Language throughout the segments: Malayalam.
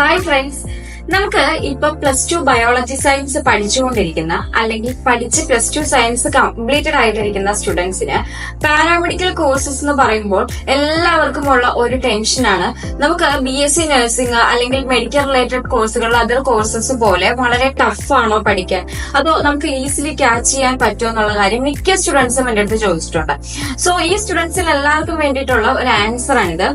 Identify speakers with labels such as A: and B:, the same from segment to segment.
A: ഹായ് ഫ്രണ്ട്സ്, നമുക്ക് ഇപ്പൊ +2 ബയോളജി സയൻസ് പഠിച്ചുകൊണ്ടിരിക്കുന്ന അല്ലെങ്കിൽ പഠിച്ച് +2 സയൻസ് കംപ്ലീറ്റഡ് ആയിട്ടിരിക്കുന്ന സ്റ്റുഡൻസിന് പാരാമെഡിക്കൽ കോഴ്സസ് എന്ന് പറയുമ്പോൾ എല്ലാവർക്കും ഉള്ള ഒരു ടെൻഷനാണ്. നമുക്ക് BSc നഴ്സിംഗ് അല്ലെങ്കിൽ മെഡിക്കൽ റിലേറ്റഡ് കോഴ്സുകൾ അതർ കോഴ്സസ് പോലെ വളരെ ടഫാണോ പഠിക്കാൻ, അതോ നമുക്ക് ഈസിലി ക്യാച്ച് ചെയ്യാൻ പറ്റുമോ എന്നുള്ള കാര്യം മിക്ക സ്റ്റുഡൻസും എന്റെ അടുത്ത് ചോദിച്ചിട്ടുണ്ട്. സോ ഈ സ്റ്റുഡൻസിന് എല്ലാവർക്കും വേണ്ടിയിട്ടുള്ള ഒരു ആൻസർ ആണിത്.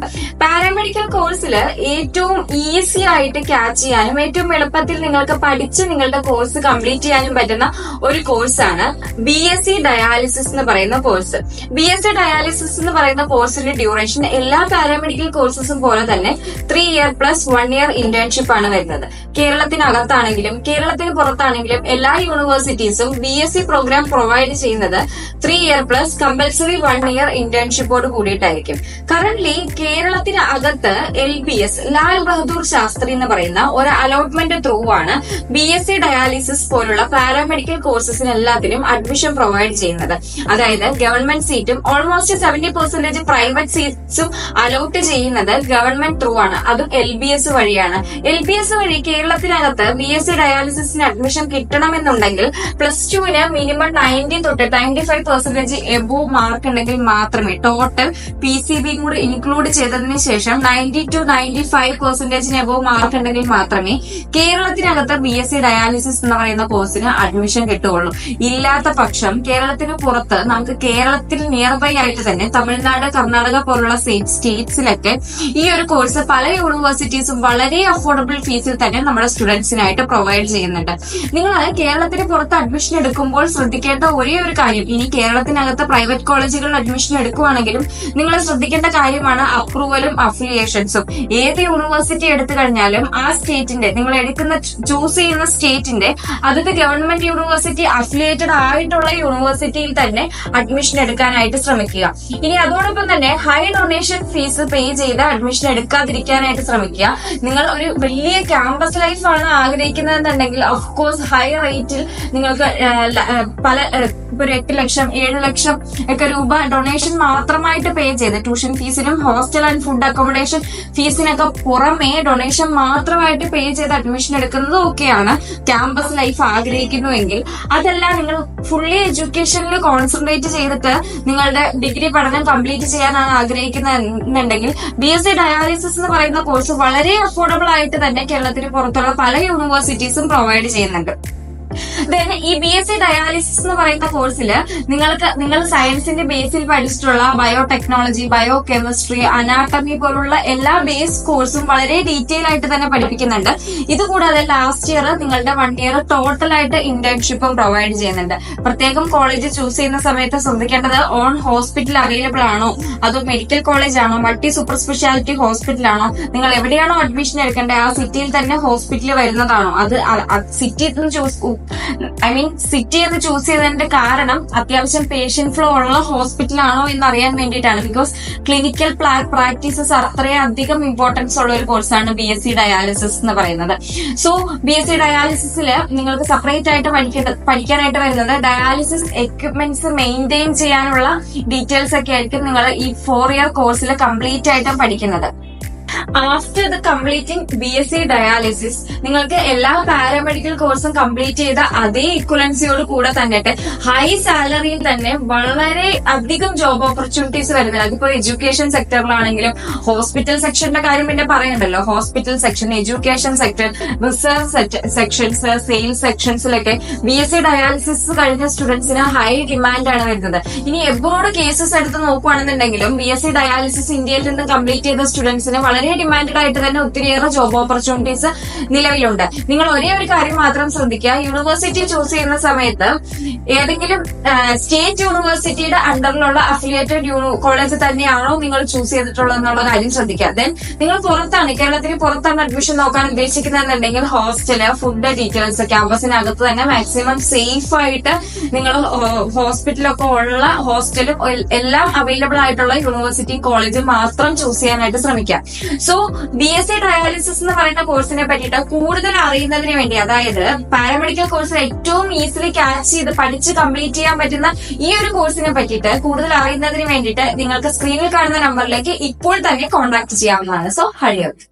A: പാരാമെഡിക്കൽ കോഴ്സിൽ ഏറ്റവും ഈസി ആയിട്ട് ക്യാച്ച് ചെയ്യാനും ഏറ്റവും എളുപ്പത്തിൽ നിങ്ങൾക്ക് പഠിച്ച് നിങ്ങളുടെ കോഴ്സ് കംപ്ലീറ്റ് ചെയ്യാനും പറ്റുന്ന ഒരു കോഴ്സാണ് BSc ഡയാലിസിസ് എന്ന് പറയുന്ന കോഴ്സ്. BSc ഡയാലിസിസ് എന്ന് പറയുന്ന കോഴ്സിന്റെ ഡ്യൂറേഷൻ എല്ലാ പാരാമെഡിക്കൽ കോഴ്സസും പോലെ തന്നെ 3 ഇയർ പ്ലസ് 1 ഇയർ ഇന്റേൺഷിപ്പ് ആണ് വരുന്നത്. കേരളത്തിനകത്താണെങ്കിലും കേരളത്തിന് പുറത്താണെങ്കിലും എല്ലാ യൂണിവേഴ്സിറ്റീസും BSc പ്രോഗ്രാം പ്രൊവൈഡ് ചെയ്യുന്നത് 3 ഇയർ പ്ലസ് കമ്പൽസറി 1 ഇയർ ഇന്റേൺഷിപ്പോട് കൂടിയിട്ടായിരിക്കും. കറന്റ്ലി കേരളത്തിന് അകത്ത് LBS ലാൽ ബഹദൂർ ശാസ്ത്രി എന്ന് പറയുന്ന ഒരു അലോട്ട്മെന്റ് ത്രൂ ആണ് BSc ഡയാലിസിസ് പോലുള്ള പാരാമെഡിക്കൽ കോഴ്സസിന് എല്ലാത്തിനും അഡ്മിഷൻ പ്രൊവൈഡ് ചെയ്യുന്നത്. അതായത് ഗവൺമെന്റ് സീറ്റും ഓൾമോസ്റ്റ് 70% പ്രൈവറ്റ് സീറ്റ്സും അലോട്ട് ചെയ്യുന്നത് ഗവൺമെന്റ് ത്രൂ ആണ്. അതും LBS വഴിയാണ്. LBS വഴി കേരളത്തിനകത്ത് BSc ഡയാലിസിസിന് അഡ്മിഷൻ കിട്ടണമെന്നുണ്ടെങ്കിൽ +2ന് മിനിമം 90 തൊട്ട് 95% എബോവ് മാർക്ക് ഉണ്ടെങ്കിൽ മാത്രമേ, ടോട്ടൽ PCB കൂടി ഇൻക്ലൂഡ് ചെയ്തതിന് ശേഷം 90 to 95% എബോവ് മാർക്ക് ഉണ്ടെങ്കിൽ മാത്രമേ കേരളത്തിനകത്ത് BSc ഡയാലിസിസ് എന്ന് പറയുന്ന കോഴ്സിന് അഡ്മിഷൻ കിട്ടുകയുള്ളൂ. ഇല്ലാത്ത പക്ഷം കേരളത്തിന് പുറത്ത് നമുക്ക് കേരളത്തിൽ നിയർ ബൈ ആയിട്ട് തന്നെ തമിഴ്നാട്, കർണാടക പോലുള്ള സ്റ്റേറ്റ്സിലൊക്കെ ഈ ഒരു കോഴ്സ് പല യൂണിവേഴ്സിറ്റീസും വളരെ അഫോർഡബിൾ ഫീസിൽ തന്നെ നമ്മുടെ സ്റ്റുഡൻസിനായിട്ട് പ്രൊവൈഡ് ചെയ്യുന്നുണ്ട്. നിങ്ങൾ കേരളത്തിന് പുറത്ത് അഡ്മിഷൻ എടുക്കുമ്പോൾ ശ്രദ്ധിക്കേണ്ട ഒരേ ഒരു കാര്യം, ഇനി കേരളത്തിനകത്ത് പ്രൈവറ്റ് കോളേജുകളിൽ അഡ്മിഷൻ എടുക്കുവാണെങ്കിലും നിങ്ങൾ ശ്രദ്ധിക്കേണ്ട കാര്യമാണ് അപ്രൂവലും അഫിലിയേഷൻസും. ഏത് യൂണിവേഴ്സിറ്റി എടുത്തു കഴിഞ്ഞാലും ആ സ്റ്റേറ്റിന്റെ, നിങ്ങൾ ചൂസ് ചെയ്യുന്ന സ്റ്റേറ്റിന്റെ അതത് ഗവൺമെന്റ് യൂണിവേഴ്സിറ്റി അഫിലിയേറ്റഡ് ആയിട്ടുള്ള യൂണിവേഴ്സിറ്റിയിൽ തന്നെ അഡ്മിഷൻ എടുക്കാനായിട്ട് ശ്രമിക്കുക. ഇനി അതോടൊപ്പം തന്നെ ഹൈ ഡൊണേഷൻ ഫീസ് പേ ചെയ്ത് അഡ്മിഷൻ എടുക്കാതിരിക്കാനായിട്ട് ശ്രമിക്കുക. നിങ്ങൾ ഒരു വലിയ ക്യാമ്പസ് ലൈഫ് ആണ് ആഗ്രഹിക്കുന്നതെന്നുണ്ടെങ്കിൽ ഓഫ്കോഴ്സ് ഹൈ റേറ്റിൽ നിങ്ങൾക്ക് പല 8 ലക്ഷം 7 ലക്ഷം ഒക്കെ രൂപ ഡൊണേഷൻ മാത്രമായിട്ട് പേ ചെയ്ത് ട്യൂഷൻ ഫീസിനും ഹോസ്റ്റൽ ആൻഡ് ഫുഡ് അക്കോമഡേഷൻ ഫീസിനൊക്കെ പുറമെ ഡൊണേഷൻ മാത്രമായിട്ട് പേ ചെയ്ത് അഡ്മിഷൻ എടുക്കുന്നത് ഒക്കെയാണ് ക്യാമ്പസ് ലൈഫ് ആഗ്രഹിക്കുന്നുവെങ്കിൽ. അതല്ല, നിങ്ങൾ ഫുള്ളി എഡ്യൂക്കേഷനിൽ കോൺസെൻട്രേറ്റ് ചെയ്തിട്ട് നിങ്ങളുടെ ഡിഗ്രി പഠനം കംപ്ലീറ്റ് ചെയ്യാനാണ് ആഗ്രഹിക്കുന്നുണ്ടെങ്കിൽ BSc ഡയാലിസിസ് എന്ന് പറയുന്ന കോഴ്സ് വളരെ അഫോർഡബിൾ ആയിട്ട് തന്നെ കേരളത്തിന് പുറത്തുള്ള പല യൂണിവേഴ്സിറ്റീസും പ്രൊവൈഡ് ചെയ്യുന്നുണ്ട്. ദെൻ ഈ BSc ഡയാലിസിസ് എന്ന് പറയുന്ന കോഴ്സിൽ നിങ്ങൾ സയൻസിന്റെ ബേസിൽ പഠിച്ചിട്ടുള്ള ബയോടെക്നോളജി, ബയോ കെമിസ്ട്രി, അനാട്ടമി പോലുള്ള എല്ലാ ബേസ് കോഴ്സും വളരെ ഡീറ്റെയിൽ ആയിട്ട് തന്നെ പഠിപ്പിക്കുന്നുണ്ട്. ഇതുകൂടാതെ ലാസ്റ്റ് ഇയർ നിങ്ങളുടെ 1 ഇയർ ടോട്ടൽ ആയിട്ട് ഇന്റേൺഷിപ്പും പ്രൊവൈഡ് ചെയ്യുന്നുണ്ട്. പ്രത്യേകം കോളേജ് ചൂസ് ചെയ്യുന്ന സമയത്ത് ശ്രദ്ധിക്കേണ്ടത് ഓൺ ഹോസ്പിറ്റൽ അവൈലബിൾ ആണോ, അതോ മെഡിക്കൽ കോളേജ് ആണോ, മൾട്ടി സൂപ്പർ സ്പെഷ്യാലിറ്റി ഹോസ്പിറ്റൽ ആണോ, നിങ്ങൾ എവിടെയാണോ അഡ്മിഷൻ എടുക്കേണ്ടത് ആ സിറ്റിയിൽ തന്നെ ഹോസ്പിറ്റൽ വരുന്നതാണോ, അത് സിറ്റി എന്ന് ചൂസ് ചെയ്തതിന്റെ കാരണം അത്യാവശ്യം പേഷ്യന്റ് ഫ്ലോ ഉള്ള ഹോസ്പിറ്റലാണോ എന്ന് അറിയാൻ വേണ്ടിയിട്ടാണ്. ബിക്കോസ് ക്ലിനിക്കൽ പ്രാക്ടീസസ് അത്രയധികം ഇമ്പോർട്ടൻസ് ഉള്ള ഒരു കോഴ്സാണ് BSc ഡയാലിസിസ് എന്ന് പറയുന്നത്. സോ BSc ഡയാലിസിസിൽ നിങ്ങൾക്ക് സെപ്പറേറ്റ് ആയിട്ട് പഠിക്കാനായിട്ട് വരുന്നത് ഡയാലിസിസ് എക്യുപ്മെന്റ്സ് മെയിൻറ്റെയിൻ ചെയ്യാനുള്ള ഡീറ്റെയിൽസ് ഒക്കെ ആയിരിക്കും നിങ്ങൾ ഈ 4 ഇയർ കോഴ്സിൽ കംപ്ലീറ്റ് ആയിട്ടും പഠിക്കുന്നത്. After the completing BSc dialysis നിങ്ങൾക്ക് എല്ലാ പാരാമെഡിക്കൽ കോഴ്സും കംപ്ലീറ്റ് ചെയ്ത അതേ ഇക്വലൻസിയോട് കൂടെ തന്നെ ഹൈ സാലറിയിൽ തന്നെ വളരെ അധികം ജോബ് ഓപ്പർച്യൂണിറ്റീസ് വരുന്നത്. അതിപ്പോ എഡ്യൂക്കേഷൻ സെക്ടറിലാണെങ്കിലും ഹോസ്പിറ്റൽ സെക്ഷന്റെ കാര്യം പിന്നെ പറയണ്ടല്ലോ. Hospital section, education sector, research sections, sales സെക്ഷൻസിലൊക്കെ BSc ഡയാലിസിസ് കഴിഞ്ഞ സ്റ്റുഡൻസിന് ഹൈ ഡിമാൻഡാണ് വരുന്നത്. ഇനി എബ്രോഡ് കേസസ് എടുത്ത് നോക്കുകയാണെന്നുണ്ടെങ്കിലും BSc ഡയാലിസിസ് ഇന്ത്യയിൽ നിന്ന് കംപ്ലീറ്റ് ചെയ്ത സ്റ്റുഡൻസിന് വളരെ ഡിമാൻഡഡ് ആയിട്ട് തന്നെ ഒത്തിരിയേറെ ജോബ് ഓപ്പർച്യൂണിറ്റീസ് നിലവിലുണ്ട്. നിങ്ങൾ ഒരേ ഒരു കാര്യം മാത്രം ശ്രദ്ധിക്കുക, യൂണിവേഴ്സിറ്റി ചൂസ് ചെയ്യുന്ന സമയത്ത് ഏതെങ്കിലും സ്റ്റേറ്റ് യൂണിവേഴ്സിറ്റിയുടെ അണ്ടറിലുള്ള അഫിലിയേറ്റഡ് കോളേജ് തന്നെയാണോ നിങ്ങൾ ചൂസ് ചെയ്തിട്ടുള്ളത് എന്നുള്ള കാര്യം ശ്രദ്ധിക്കുക. ദെൻ നിങ്ങൾ കേരളത്തിന് പുറത്താണ് അഡ്മിഷൻ നോക്കാൻ ഉദ്ദേശിക്കുന്നതെന്നുണ്ടെങ്കിൽ ഹോസ്റ്റല്, ഫുഡ് ഡീറ്റെയിൽസ് ക്യാമ്പസിനകത്ത് തന്നെ മാക്സിമം സേഫ് ആയിട്ട് നിങ്ങൾ ഹോസ്പിറ്റലൊക്കെ ഉള്ള ഹോസ്റ്റലും എല്ലാം അവൈലബിൾ ആയിട്ടുള്ള യൂണിവേഴ്സിറ്റി കോളേജ് മാത്രം ചൂസ് ചെയ്യാനായിട്ട് ശ്രമിക്കുക. സോ BSc ഡയാലിസിസ് എന്ന് പറയുന്ന കോഴ്സിനെ പറ്റിയിട്ട് കൂടുതൽ അറിയുന്നതിന് വേണ്ടി, അതായത് പാരാമെഡിക്കൽ കോഴ്സിൽ ഏറ്റവും ഈസിലി ക്യാച്ച് ചെയ്ത് പഠിച്ച് കംപ്ലീറ്റ് ചെയ്യാൻ പറ്റുന്ന ഈ ഒരു കോഴ്സിനെ പറ്റിയിട്ട് കൂടുതൽ അറിയുന്നതിന് വേണ്ടിയിട്ട് നിങ്ങൾക്ക് സ്ക്രീനിൽ കാണുന്ന നമ്പറിലേക്ക് ഇപ്പോൾ തന്നെ കോൺടാക്ട് ചെയ്യാവുന്നതാണ്. So Hari up.